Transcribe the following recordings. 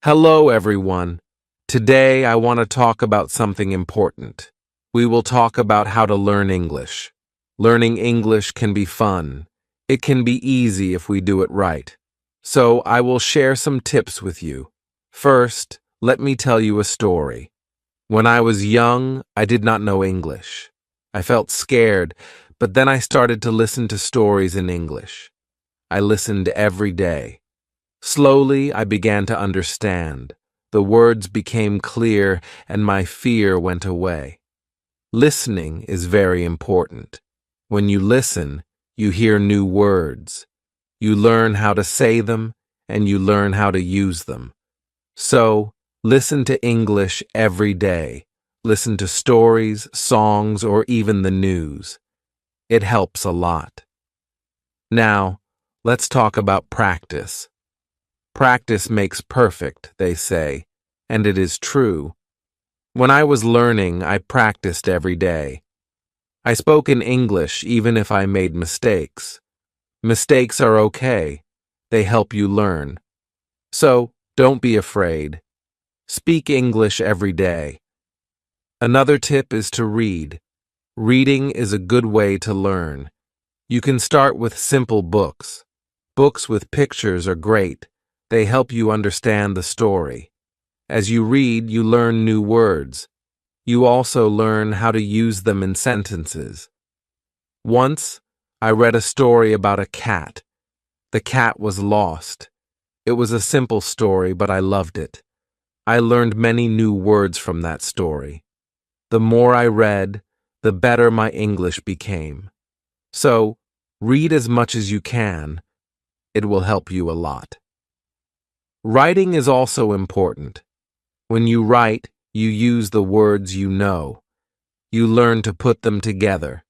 Hello, everyone. Today I want to talk about something important. We will talk about how to learn English. Learning English can be fun. It can be easy if we do it right. So I will share some tips with you. First, let me tell you a story. When I was young, I did not know English. I felt scared, but then I started to listen to stories in English. I listened every day. Slowly, I began to understand. The words became clear, and my fear went away. Listening is very important. When you listen, you hear new words. You learn how to say them, and you learn how to use them. So, listen to English every day. Listen to stories, songs, or even the news. It helps a lot. Now, let's talk about practice. Practice makes perfect, they say, and it is true. When I was learning, I practiced every day. I spoke in English even if I made mistakes. Mistakes are okay. They help you learn. So, don't be afraid. Speak English every day. Another tip is to read. Reading is a good way to learn. You can start with simple books. Books with pictures are great. They help you understand the story. As you read, you learn new words. You also learn how to use them in sentences. Once, I read a story about a cat. The cat was lost. It was a simple story, but I loved it. I learned many new words from that story. The more I read, the better my English became. So, read as much as you can. It will help you a lot. Writing is also important. When you write, you use the words you know. You learn to put them together.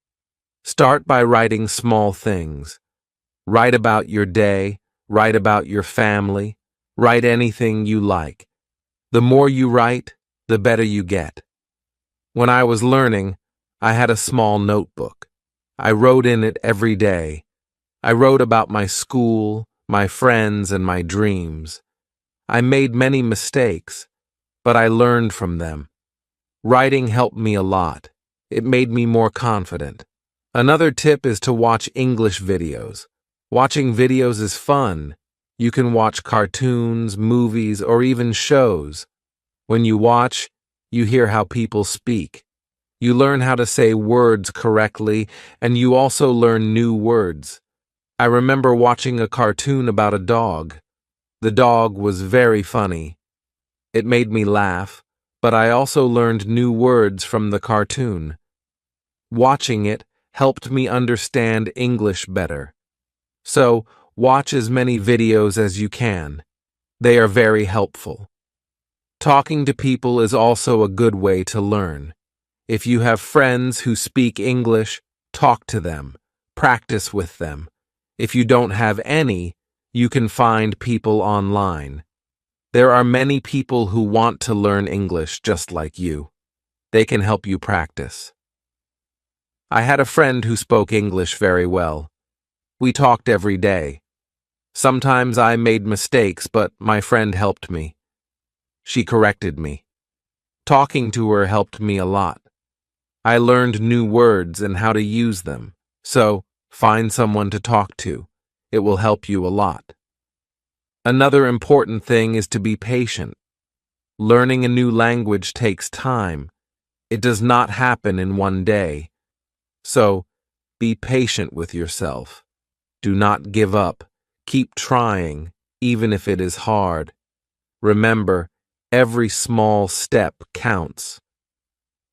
Start by writing small things. Write about your day, write about your family, write anything you like. The more you write, the better you get. When I was learning, I had a small notebook. I wrote in it every day. I wrote about my school, my friends, and my dreams. I made many mistakes, but I learned from them. Writing helped me a lot. It made me more confident. Another tip is to watch English videos. Watching videos is fun. You can watch cartoons, movies, or even shows. When you watch, you hear how people speak. You learn how to say words correctly, and you also learn new words. I remember watching a cartoon about a dog. The dog was very funny. It made me laugh, but I also learned new words from the cartoon. Watching it helped me understand English better. So, watch as many videos as you can. They are very helpful. Talking to people is also a good way to learn. If you have friends who speak English, talk to them. Practice with them. If you don't have any, you can find people online. There are many people who want to learn English just like you. They can help you practice. I had a friend who spoke English very well. We talked every day. Sometimes I made mistakes, but my friend helped me. She corrected me. Talking to her helped me a lot. I learned new words and how to use them. So, find someone to talk to. It will help you a lot. Another important thing is to be patient. Learning a new language takes time. It does not happen in one day. So, be patient with yourself. Do not give up. Keep trying, even if it is hard. Remember, every small step counts.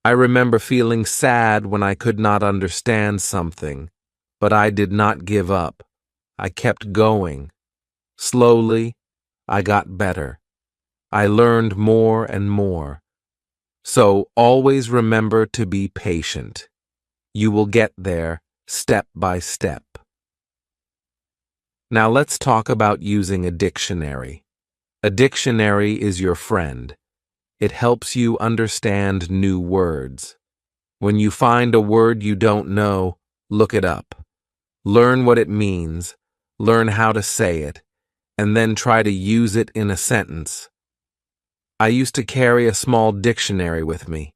I remember feeling sad when I could not understand something, but I did not give up. I kept going. Slowly, I got better. I learned more and more. So always remember to be patient. You will get there step by step. Now let's talk about using a dictionary. A dictionary is your friend. It helps you understand new words. When you find a word you don't know, look it up. Learn what it means, learn how to say it, and then try to use it in a sentence. I used to carry a small dictionary with me.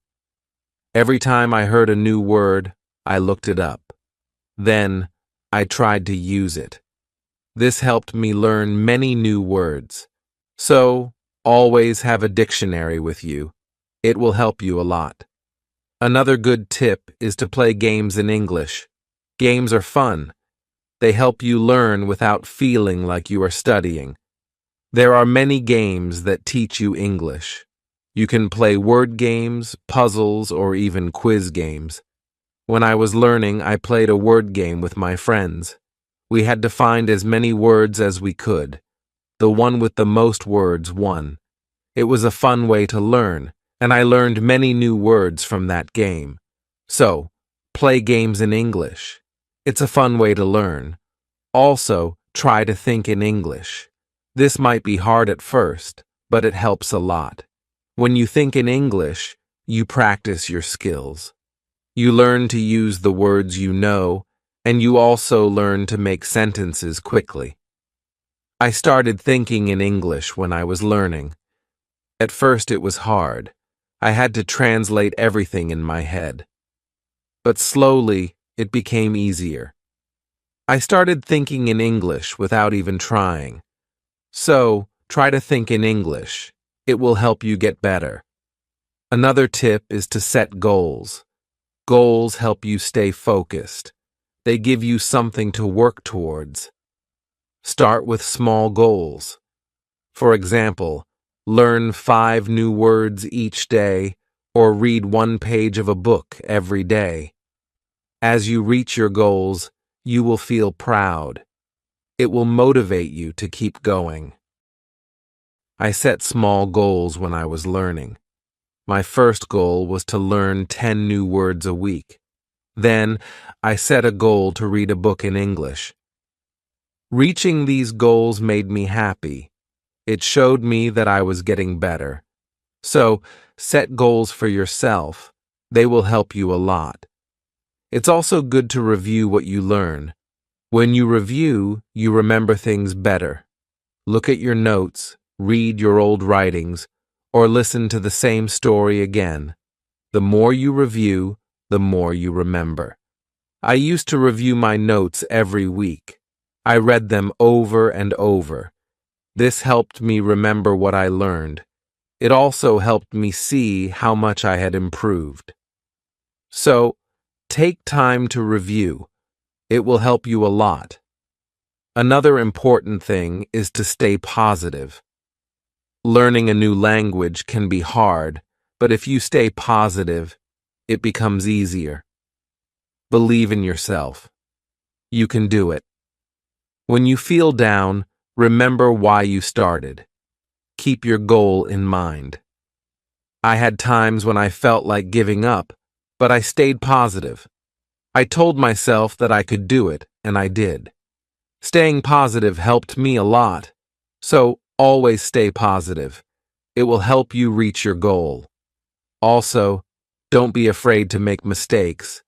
Every time I heard a new word, I looked it up. Then, I tried to use it. This helped me learn many new words. So, always have a dictionary with you. It will help you a lot. Another good tip is to play games in English. Games are fun. They help you learn without feeling like you are studying. There are many games that teach you English. You can play word games, puzzles, or even quiz games. When I was learning, I played a word game with my friends. We had to find as many words as we could. The one with the most words won. It was a fun way to learn, and I learned many new words from that game. So, play games in English. It's a fun way to learn. Also, try to think in English. This might be hard at first, but it helps a lot. When you think in English, you practice your skills. You learn to use the words you know, and you also learn to make sentences quickly. I started thinking in English when I was learning. At first it was hard. I had to translate everything in my head. But slowly, it became easier. I started thinking in English without even trying. So, try to think in English. It will help you get better. Another tip is to set goals. Goals help you stay focused. They give you something to work towards. Start with small goals. For example, learn 5 new words each day or read 1 page of a book every day. As you reach your goals, you will feel proud. It will motivate you to keep going. I set small goals when I was learning. My first goal was to learn 10 new words a week. Then, I set a goal to read a book in English. Reaching these goals made me happy. It showed me that I was getting better. So, set goals for yourself. They will help you a lot. It's also good to review what you learn. When you review, you remember things better. Look at your notes, read your old writings, or listen to the same story again. The more you review, the more you remember. I used to review my notes every week. I read them over and over. This helped me remember what I learned. It also helped me see how much I had improved. So, take time to review. It will help you a lot. Another important thing is to stay positive. Learning a new language can be hard, but if you stay positive, it becomes easier. Believe in yourself. You can do it. When you feel down, remember why you started. Keep your goal in mind. I had times when I felt like giving up, but I stayed positive. I told myself that I could do it, and I did. Staying positive helped me a lot, so always stay positive. It will help you reach your goal. Also, don't be afraid to make mistakes.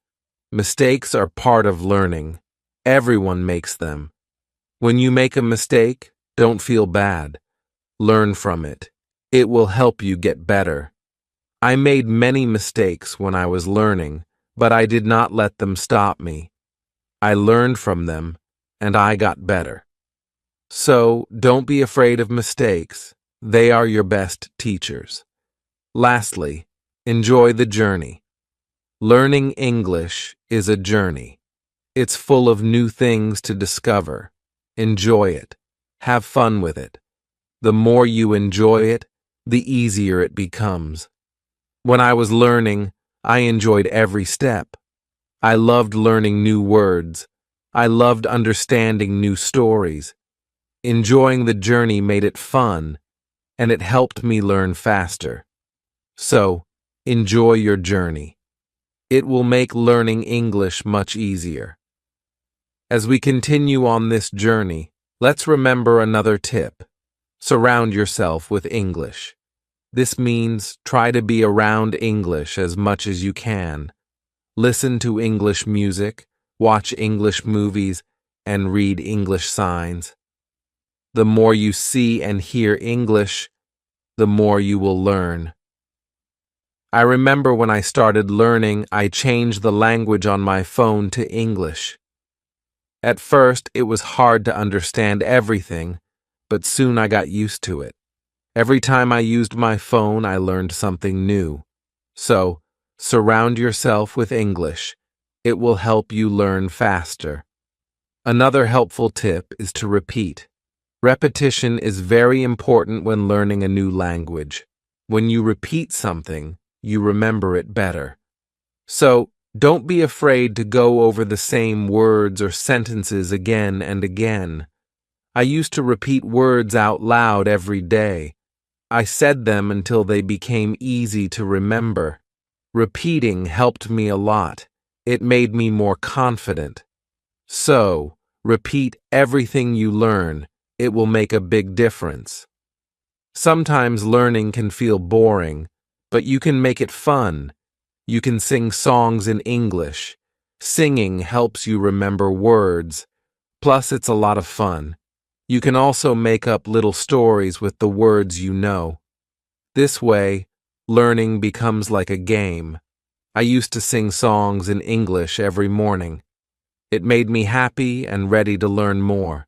Mistakes are part of learning. Everyone makes them. When you make a mistake, don't feel bad. Learn from it. It will help you get better. I made many mistakes when I was learning, but I did not let them stop me. I learned from them, and I got better. So, don't be afraid of mistakes. They are your best teachers. Lastly, enjoy the journey. Learning English is a journey. It's full of new things to discover. Enjoy it. Have fun with it. The more you enjoy it, the easier it becomes. When I was learning, I enjoyed every step. I loved learning new words. I loved understanding new stories. Enjoying the journey made it fun, and it helped me learn faster. So, enjoy your journey. It will make learning English much easier. As we continue on this journey, let's remember another tip. Surround yourself with English. This means try to be around English as much as you can. Listen to English music, watch English movies, and read English signs. The more you see and hear English, the more you will learn. I remember when I started learning, I changed the language on my phone to English. At first, it was hard to understand everything, but soon I got used to it. Every time I used my phone, I learned something new. So, surround yourself with English. It will help you learn faster. Another helpful tip is to repeat. Repetition is very important when learning a new language. When you repeat something, you remember it better. So, don't be afraid to go over the same words or sentences again and again. I used to repeat words out loud every day. I said them until they became easy to remember. Repeating helped me a lot. It made me more confident. So, repeat everything you learn. It will make a big difference. Sometimes learning can feel boring, but you can make it fun. You can sing songs in English. Singing helps you remember words. Plus, it's a lot of fun. You can also make up little stories with the words you know. This way, learning becomes like a game. I used to sing songs in English every morning. It made me happy and ready to learn more.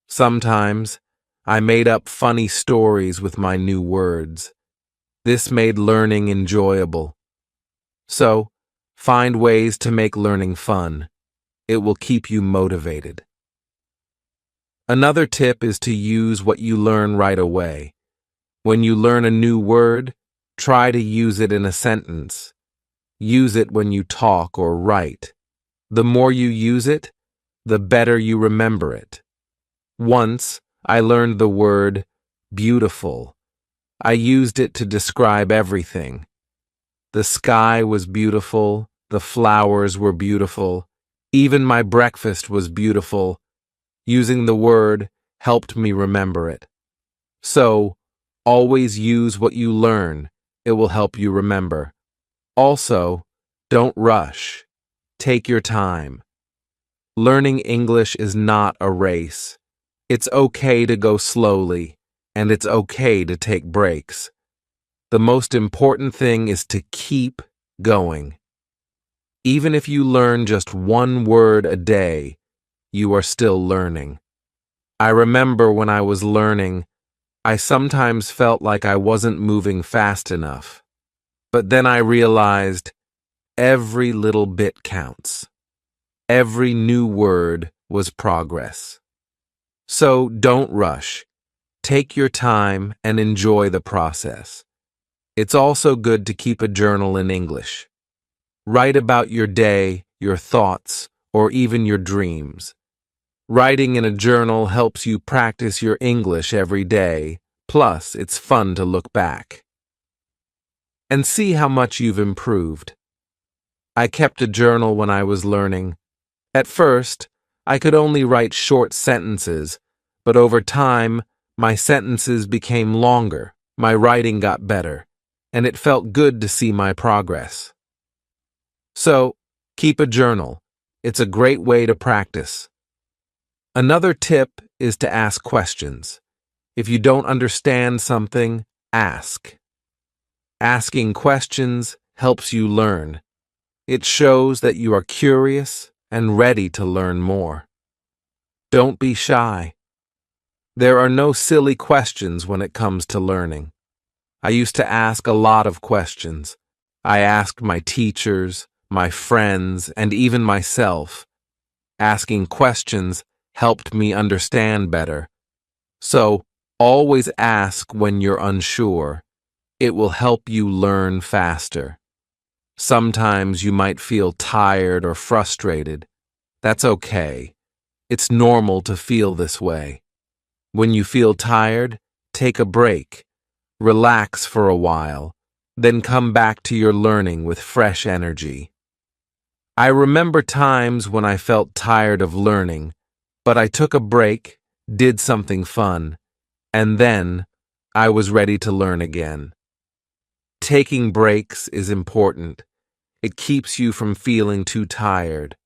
Sometimes, I made up funny stories with my new words. This made learning enjoyable. So, find ways to make learning fun. It will keep you motivated. Another tip is to use what you learn right away. When you learn a new word, try to use it in a sentence. Use it when you talk or write. The more you use it, the better you remember it. Once, I learned the word beautiful. I used it to describe everything. The sky was beautiful, the flowers were beautiful, even my breakfast was beautiful. Using the word helped me remember it. So, always use what you learn. It will help you remember. Also, don't rush. Take your time. Learning English is not a race. It's okay to go slowly, and it's okay to take breaks. The most important thing is to keep going. Even if you learn just one word a day, you are still learning. I remember when I was learning, I sometimes felt like I wasn't moving fast enough. But then I realized every little bit counts. Every new word was progress. So don't rush. Take your time and enjoy the process. It's also good to keep a journal in English. Write about your day, your thoughts, or even your dreams. Writing in a journal helps you practice your English every day, plus it's fun to look back and see how much you've improved. I kept a journal when I was learning. At first, I could only write short sentences, but over time, my sentences became longer, my writing got better, and it felt good to see my progress. So, keep a journal. It's a great way to practice. Another tip is to ask questions. If you don't understand something, ask. Asking questions helps you learn. It shows that you are curious and ready to learn more. Don't be shy. There are no silly questions when it comes to learning. I used to ask a lot of questions. I asked my teachers, my friends, and even myself. Asking questions helped me understand better. So, always ask when you're unsure. It will help you learn faster. Sometimes you might feel tired or frustrated. That's okay. It's normal to feel this way. When you feel tired, take a break. Relax for a while, then come back to your learning with fresh energy. I remember times when I felt tired of learning, but I took a break, did something fun, and then I was ready to learn again. Taking breaks is important. It keeps you from feeling too tired.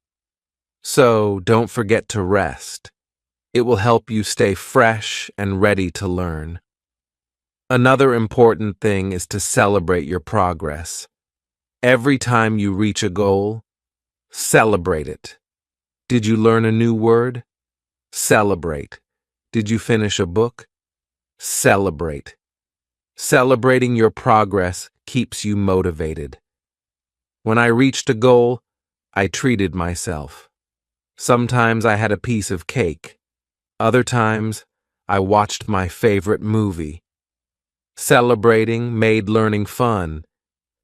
So don't forget to rest. It will help you stay fresh and ready to learn. Another important thing is to celebrate your progress. Every time you reach a goal, celebrate it. Did you learn a new word? Celebrate. Did you finish a book? Celebrate. Celebrating your progress keeps you motivated. When I reached a goal, I treated myself. Sometimes I had a piece of cake. Other times, I watched my favorite movie. Celebrating made learning fun.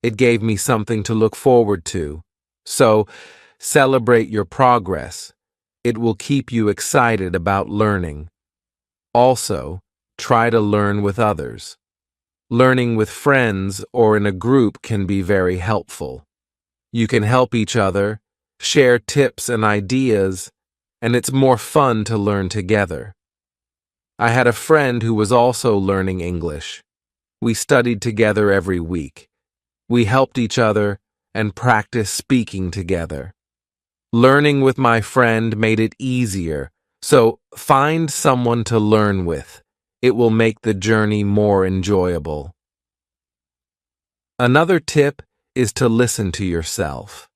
It gave me something to look forward to. So, celebrate your progress. It will keep you excited about learning. Also, try to learn with others. Learning with friends or in a group can be very helpful. You can help each other, share tips and ideas, and it's more fun to learn together. I had a friend who was also learning English. We studied together every week. We helped each other and practiced speaking together. Learning with my friend made it easier, so find someone to learn with. It will make the journey more enjoyable. Another tip is to listen to yourself.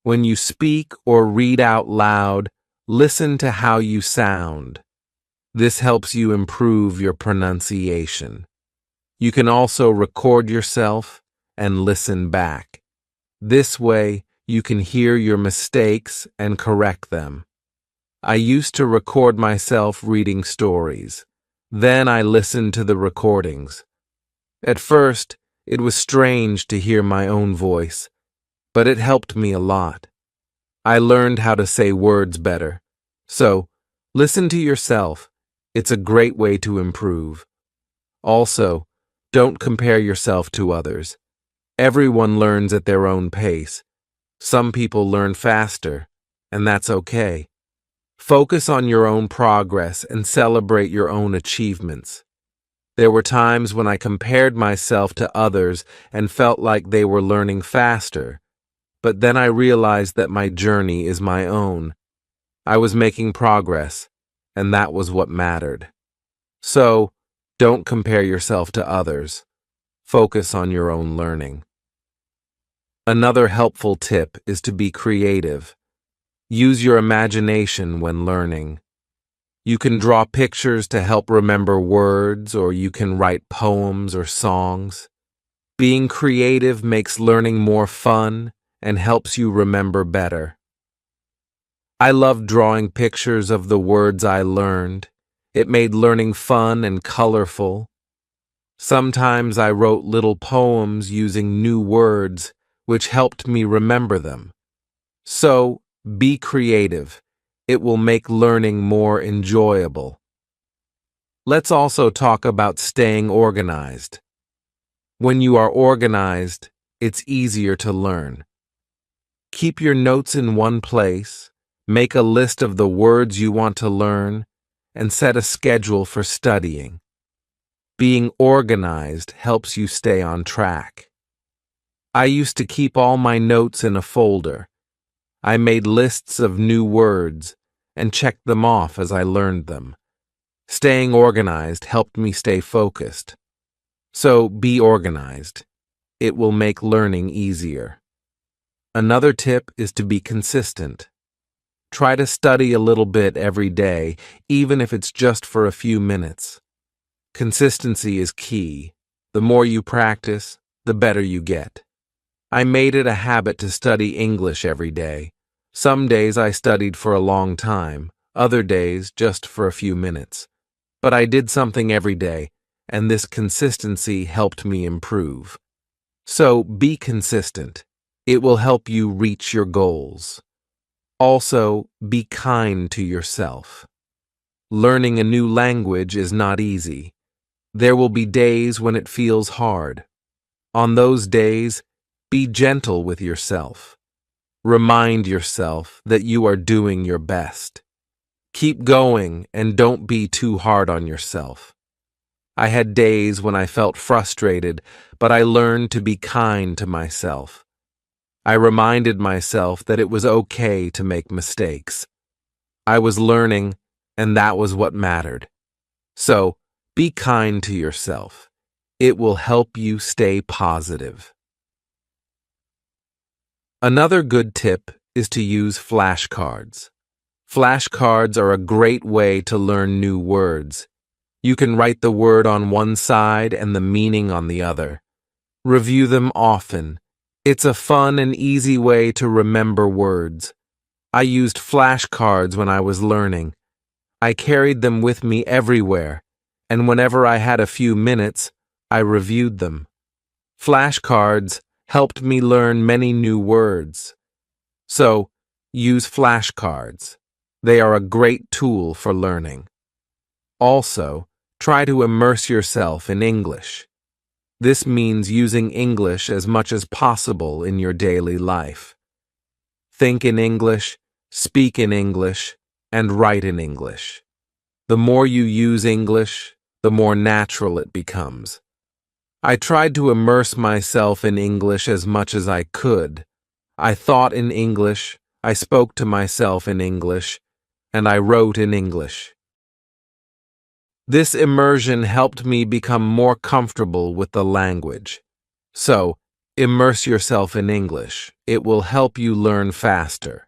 When you speak or read out loud, listen to how you sound. This helps you improve your pronunciation. You can also record yourself and listen back. This way, you can hear your mistakes and correct them. I used to record myself reading stories. Then I listened to the recordings. At first, it was strange to hear my own voice, but it helped me a lot. I learned how to say words better. So, listen to yourself. It's a great way to improve. Also, don't compare yourself to others. Everyone learns at their own pace. Some people learn faster, and that's okay. Focus on your own progress and celebrate your own achievements. There were times when I compared myself to others and felt like they were learning faster, but then I realized that my journey is my own. I was making progress, and that was what mattered. So, don't compare yourself to others. Focus on your own learning. Another helpful tip is to be creative. Use your imagination when learning. You can draw pictures to help remember words, or you can write poems or songs. Being creative makes learning more fun and helps you remember better. I love drawing pictures of the words I learned. It made learning fun and colorful. Sometimes I wrote little poems using new words, which helped me remember them. So, be creative. It will make learning more enjoyable. Let's also talk about staying organized. When you are organized, it's easier to learn. Keep your notes in one place, make a list of the words you want to learn, and set a schedule for studying. Being organized helps you stay on track. I used to keep all my notes in a folder. I made lists of new words and checked them off as I learned them. Staying organized helped me stay focused. So be organized. It will make learning easier. Another tip is to be consistent. Try to study a little bit every day, even if it's just for a few minutes. Consistency is key. The more you practice, the better you get. I made it a habit to study English every day. Some days I studied for a long time, other days just for a few minutes. But I did something every day, and this consistency helped me improve. So be consistent. It will help you reach your goals. Also, be kind to yourself. Learning a new language is not easy. There will be days when it feels hard. On those days, be gentle with yourself. Remind yourself that you are doing your best. Keep going and don't be too hard on yourself. I had days when I felt frustrated, but I learned to be kind to myself. I reminded myself that it was okay to make mistakes. I was learning, and that was what mattered. So, Be kind to yourself. It will help you stay positive. Another good tip is to use flashcards. Flashcards are a great way to learn new words. You can write the word on one side and the meaning on the other. Review them often. It's a fun and easy way to remember words. I used flashcards when I was learning. I carried them with me everywhere, and whenever I had a few minutes, I reviewed them. Flashcards helped me learn many new words. So, use flashcards. They are a great tool for learning. Also, try to immerse yourself in English. This means using English as much as possible in your daily life. Think in English, speak in English, and write in English. The more you use English, the more natural it becomes. I tried to immerse myself in English as much as I could. I thought in English, I spoke to myself in English, and I wrote in English. This immersion helped me become more comfortable with the language. So, immerse yourself in English. It will help you learn faster.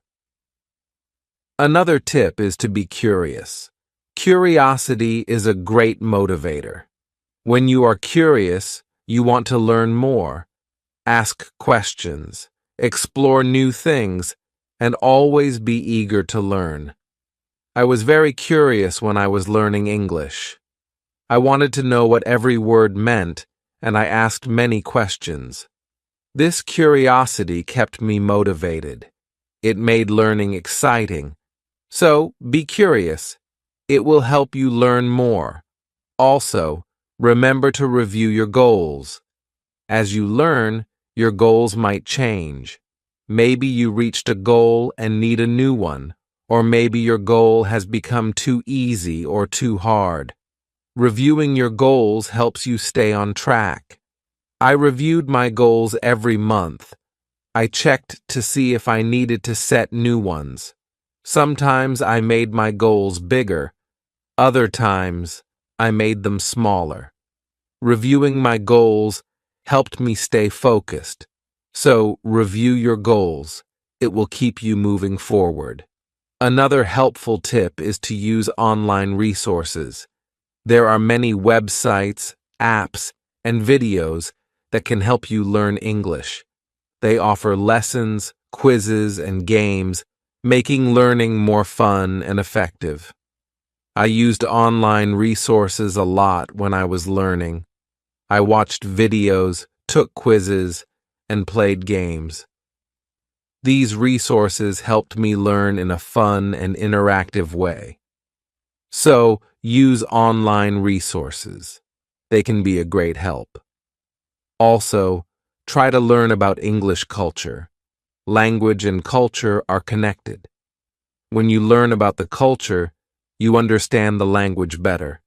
Another tip is to be curious. Curiosity is a great motivator. When you are curious, you want to learn more. Ask questions, explore new things, and always be eager to learn. I was very curious when I was learning English. I wanted to know what every word meant, and I asked many questions. This curiosity kept me motivated. It made learning exciting. So, be curious. It will help you learn more. Also, remember to review your goals. As you learn, your goals might change. Maybe you reached a goal and need a new one, or maybe your goal has become too easy or too hard. Reviewing your goals helps you stay on track. I reviewed my goals every month. I checked to see if I needed to set new ones. Sometimes I made my goals bigger. Other times, I made them smaller. Reviewing my goals helped me stay focused. So, review your goals. It will keep you moving forward. Another helpful tip is to use online resources. There are many websites, apps, and videos that can help you learn English. They offer lessons, quizzes, and games, making learning more fun and effective. I used online resources a lot when I was learning. I watched videos, took quizzes, and played games. These resources helped me learn in a fun and interactive way. So, use online resources. They can be a great help. Also, try to learn about English culture. Language and culture are connected. When you learn about the culture, you understand the language better.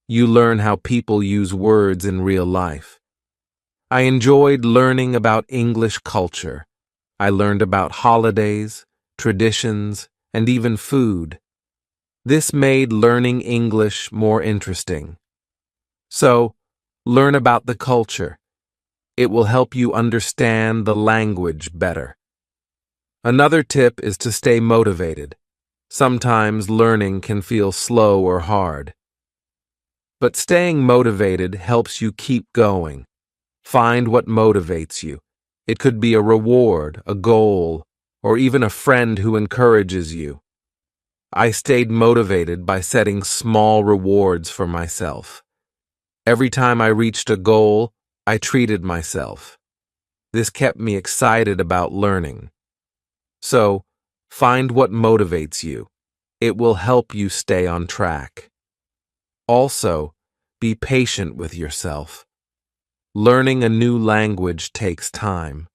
You learn how people use words in real life. I enjoyed learning about English culture. I learned about holidays, traditions, and even food. This made learning English more interesting. So, learn about the culture. It will help you understand the language better. Another tip is to stay motivated. Sometimes learning can feel slow or hard. But staying motivated helps you keep going. Find what motivates you. It could be a reward, a goal, or even a friend who encourages you. I stayed motivated by setting small rewards for myself. Every time I reached a goal, I treated myself. This kept me excited about learning. So, find what motivates you. It will help you stay on track. Also, be patient with yourself. Learning a new language takes time.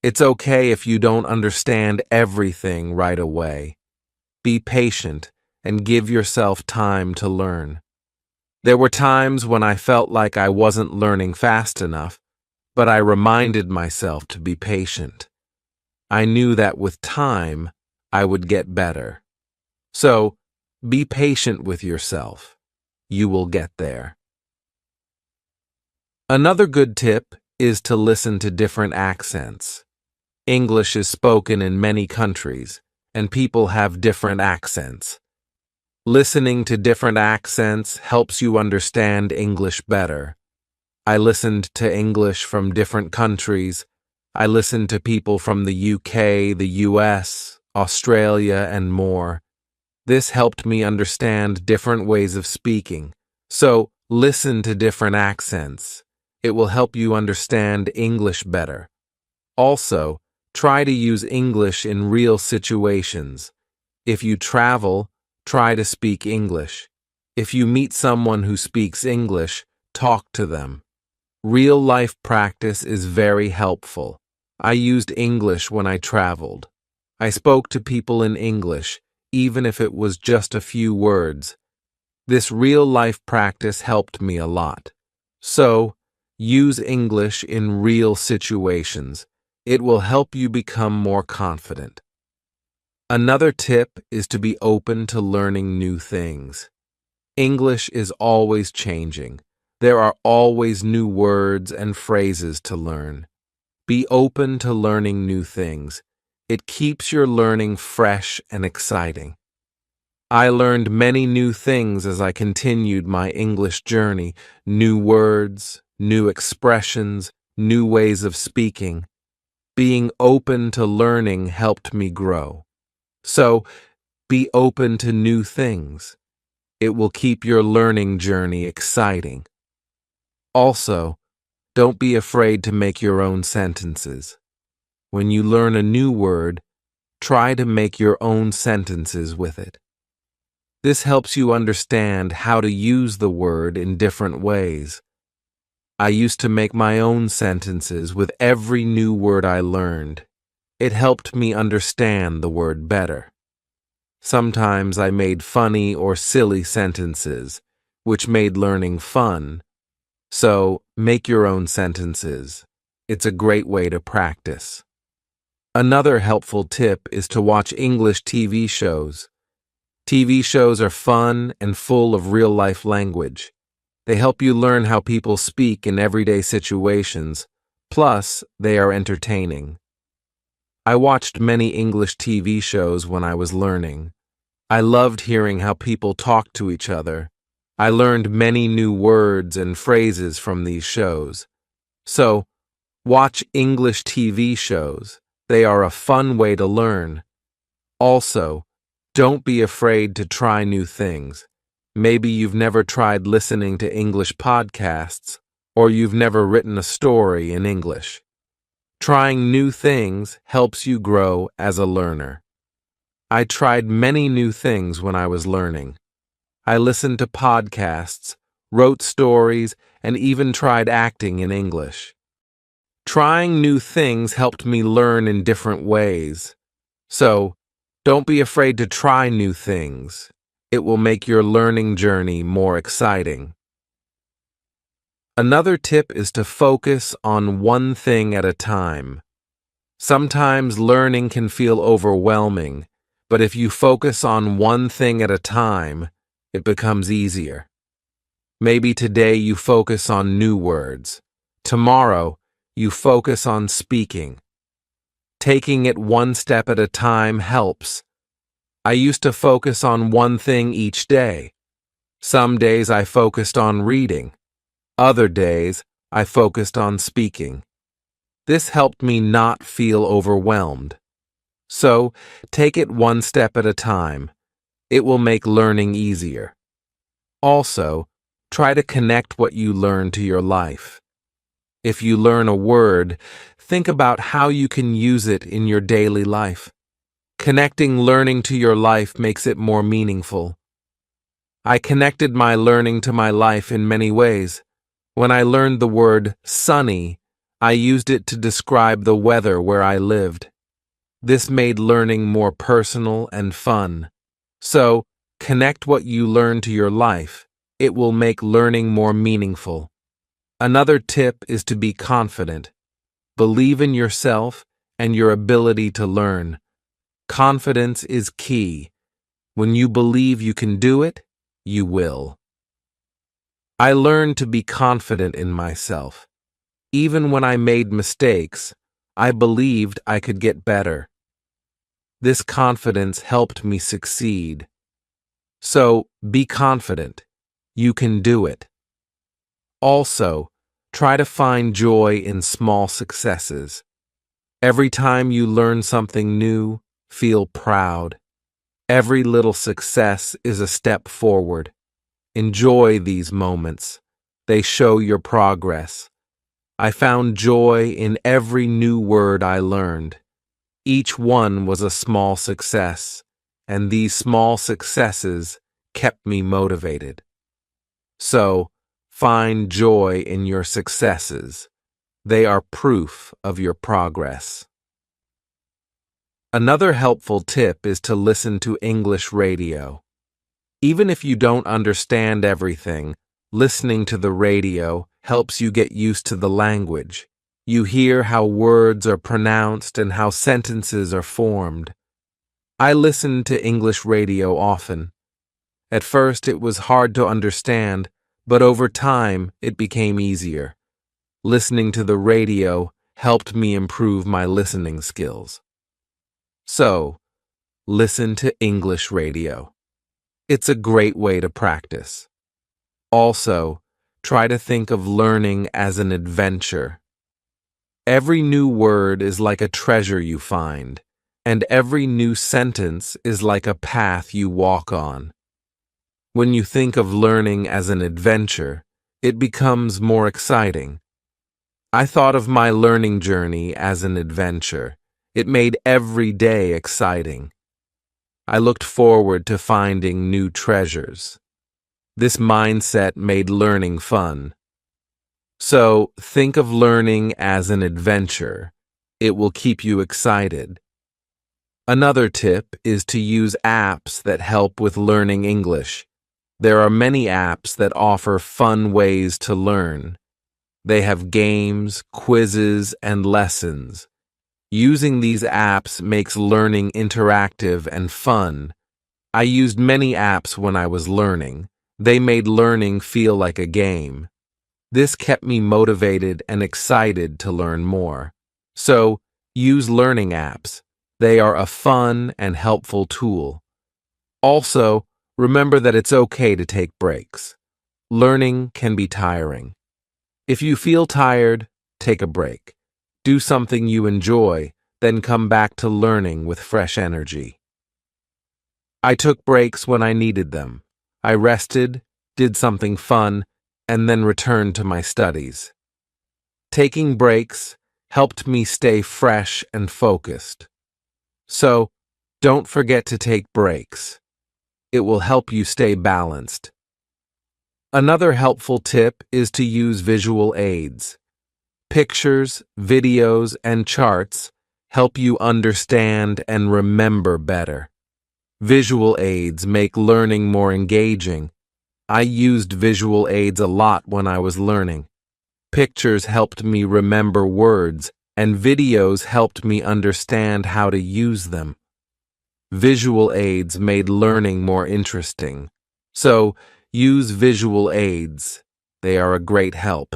It's okay if you don't understand everything right away. Be patient and give yourself time to learn. There were times when I felt like I wasn't learning fast enough, but I reminded myself to be patient. I knew that with time, I would get better. So, be patient with yourself. you will get there. Another good tip is to listen to different accents. English is spoken in many countries, and people have different accents. Listening to different accents helps you understand English better. I listened to English from different countries. I listened to people from the UK, the US, Australia, and more. This helped me understand different ways of speaking. So, listen to different accents. It will help you understand English better. Also, try to use English in real situations. If you travel, try to speak English. If you meet someone who speaks English, talk to them. Real-life practice is very helpful. I used English when I traveled. I spoke to people in English, even if it was just a few words. This real-life practice helped me a lot. So, use English in real situations. It will help you become more confident. Another tip is to be open to learning new things. English is always changing. There are always new words and phrases to learn. Be open to learning new things. It keeps your learning fresh and exciting. I learned many new things as I continued my English journey, new words, new expressions, new ways of speaking. Being open to learning helped me grow. So, be open to new things. It will keep your learning journey exciting. Also, don't be afraid to make your own sentences. When you learn a new word, try to make your own sentences with it. This helps you understand how to use the word in different ways. I used to make my own sentences with every new word I learned. It helped me understand the word better. Sometimes I made funny or silly sentences, which made learning fun. So, make your own sentences. It's a great way to practice. Another helpful tip is to watch English TV shows. TV shows are fun and full of real-life language. They help you learn how people speak in everyday situations, plus they are entertaining. I watched many English TV shows when I was learning. I loved hearing how people talk to each other. I learned many new words and phrases from these shows. So, watch English TV shows. They are a fun way to learn. Also, don't be afraid to try new things. Maybe you've never tried listening to English podcasts, or you've never written a story in English. Trying new things helps you grow as a learner. I tried many new things when I was learning. I listened to podcasts, wrote stories, and even tried acting in English. Trying new things helped me learn in different ways. So, don't be afraid to try new things. It will make your learning journey more exciting. Another tip is to focus on one thing at a time. Sometimes learning can feel overwhelming, but if you focus on one thing at a time, it becomes easier. Maybe today you focus on new words. Tomorrow, you focus on speaking. Taking it one step at a time helps. I used to focus on one thing each day. Some days I focused on reading. Other days, I focused on speaking. This helped me not feel overwhelmed. So, take it one step at a time. It will make learning easier. Also, try to connect what you learn to your life. If you learn a word, think about how you can use it in your daily life. Connecting learning to your life makes it more meaningful. I connected my learning to my life in many ways. When I learned the word sunny, I used it to describe the weather where I lived. This made learning more personal and fun. So, connect what you learn to your life. It will make learning more meaningful. Another tip is to be confident. Believe in yourself and your ability to learn. Confidence is key. When you believe you can do it, you will. I learned to be confident in myself. Even when I made mistakes, I believed I could get better. This confidence helped me succeed. So, be confident. You can do it. Also, try to find joy in small successes. Every time you learn something new, feel proud. Every little success is a step forward. Enjoy these moments. They show your progress. I found joy in every new word I learned. Each one was a small success, and these small successes kept me motivated. So, find joy in your successes. They are proof of your progress. Another helpful tip is to listen to English radio. Even if you don't understand everything, listening to the radio helps you get used to the language. You hear how words are pronounced and how sentences are formed. I listened to English radio often. At first, it was hard to understand, but over time, it became easier. Listening to the radio helped me improve my listening skills. So, listen to English radio. It's a great way to practice. Also, try to think of learning as an adventure. Every new word is like a treasure you find, and every new sentence is like a path you walk on. When you think of learning as an adventure, it becomes more exciting. I thought of my learning journey as an adventure. It made every day exciting. I looked forward to finding new treasures. This mindset made learning fun. So, think of learning as an adventure. It will keep you excited. Another tip is to use apps that help with learning English. There are many apps that offer fun ways to learn. They have games, quizzes, and lessons. Using these apps makes learning interactive and fun. I used many apps when I was learning. They made learning feel like a game. This kept me motivated and excited to learn more. So, use learning apps. They are a fun and helpful tool. Also, remember that it's okay to take breaks. Learning can be tiring. If you feel tired, take a break. Do something you enjoy, then come back to learning with fresh energy. I took breaks when I needed them. I rested, did something fun, and then returned to my studies. Taking breaks helped me stay fresh and focused. So, don't forget to take breaks. It will help you stay balanced. Another helpful tip is to use visual aids. Pictures, videos, and charts help you understand and remember better. Visual aids make learning more engaging. I used visual aids a lot when I was learning. Pictures helped me remember words, and videos helped me understand how to use them. Visual aids made learning more interesting. So, use visual aids. They are a great help.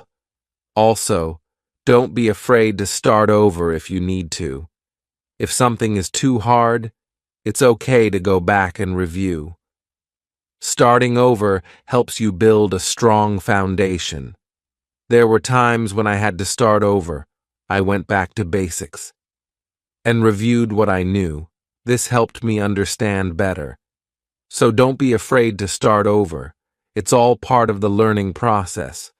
Also, don't be afraid to start over if you need to. If something is too hard, it's okay to go back and review. Starting over helps you build a strong foundation. There were times when I had to start over. I went back to basics and reviewed what I knew. This helped me understand better. So don't be afraid to start over. It's all part of the learning process.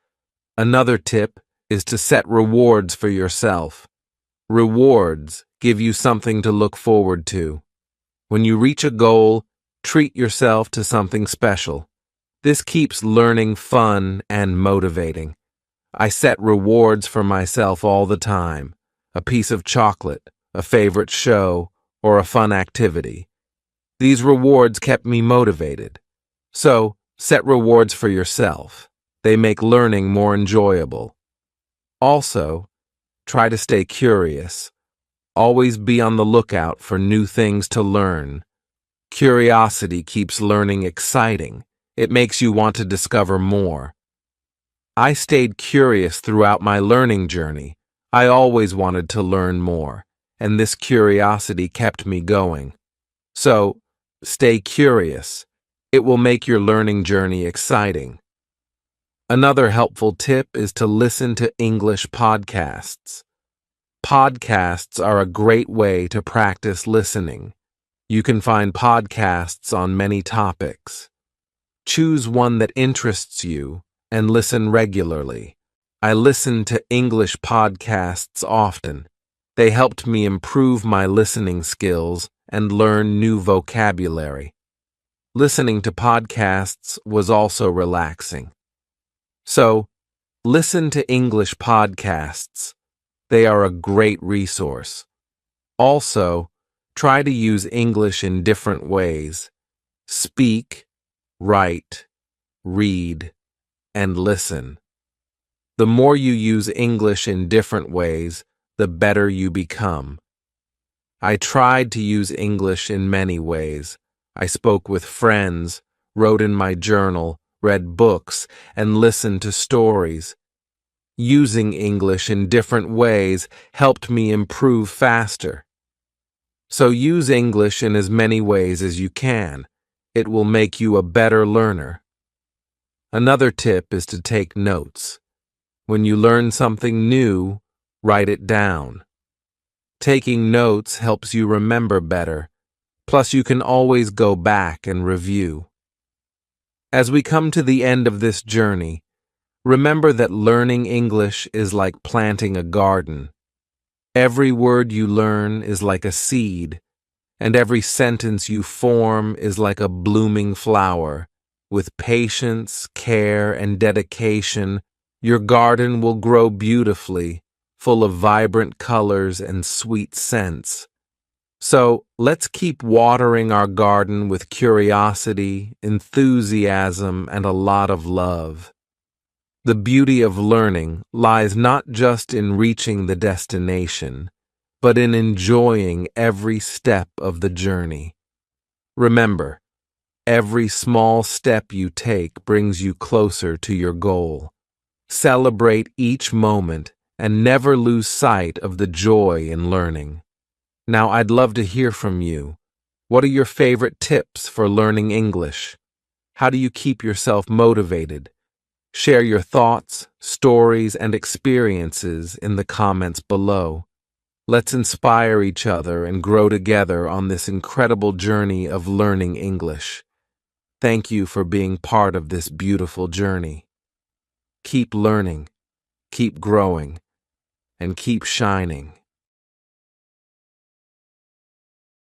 Another tip is to set rewards for yourself. Rewards give you something to look forward to. When you reach a goal, treat yourself to something special. This keeps learning fun and motivating. I set rewards for myself all the time. A piece of chocolate, a favorite show, or a fun activity. These rewards kept me motivated. So, set rewards for yourself. They make learning more enjoyable. Also, try to stay curious. Always be on the lookout for new things to learn. Curiosity keeps learning exciting. It makes you want to discover more. I stayed curious throughout my learning journey. I always wanted to learn more, and this curiosity kept me going. So, stay curious. It will make your learning journey exciting. Another helpful tip is to listen to English podcasts. Podcasts are a great way to practice listening. You can find podcasts on many topics. Choose one that interests you and listen regularly. I listen to English podcasts often. They helped me improve my listening skills and learn new vocabulary. Listening to podcasts was also relaxing. So, listen to English podcasts. They are a great resource. Also, try to use English in different ways. Speak, write, read, and listen. The more you use English in different ways, the better you become. I tried to use English in many ways. I spoke with friends, wrote in my journal, read books, and listened to stories. Using English in different ways helped me improve faster. So use English in as many ways as you can. It will make you a better learner. Another tip is to take notes. When you learn something new, write it down. Taking notes helps you remember better, plus you can always go back and review. As we come to the end of this journey, remember that learning English is like planting a garden. Every word you learn is like a seed, and every sentence you form is like a blooming flower. With patience, care, and dedication, your garden will grow beautifully, full of vibrant colors and sweet scents. So, let's keep watering our garden with curiosity, enthusiasm, and a lot of love. The beauty of learning lies not just in reaching the destination, but in enjoying every step of the journey. Remember, every small step you take brings you closer to your goal. Celebrate each moment and never lose sight of the joy in learning. Now, I'd love to hear from you. What are your favorite tips for learning English? How do you keep yourself motivated? Share your thoughts, stories, and experiences in the comments below. Let's inspire each other and grow together on this incredible journey of learning English. Thank you for being part of this beautiful journey. Keep learning, keep growing, and keep shining.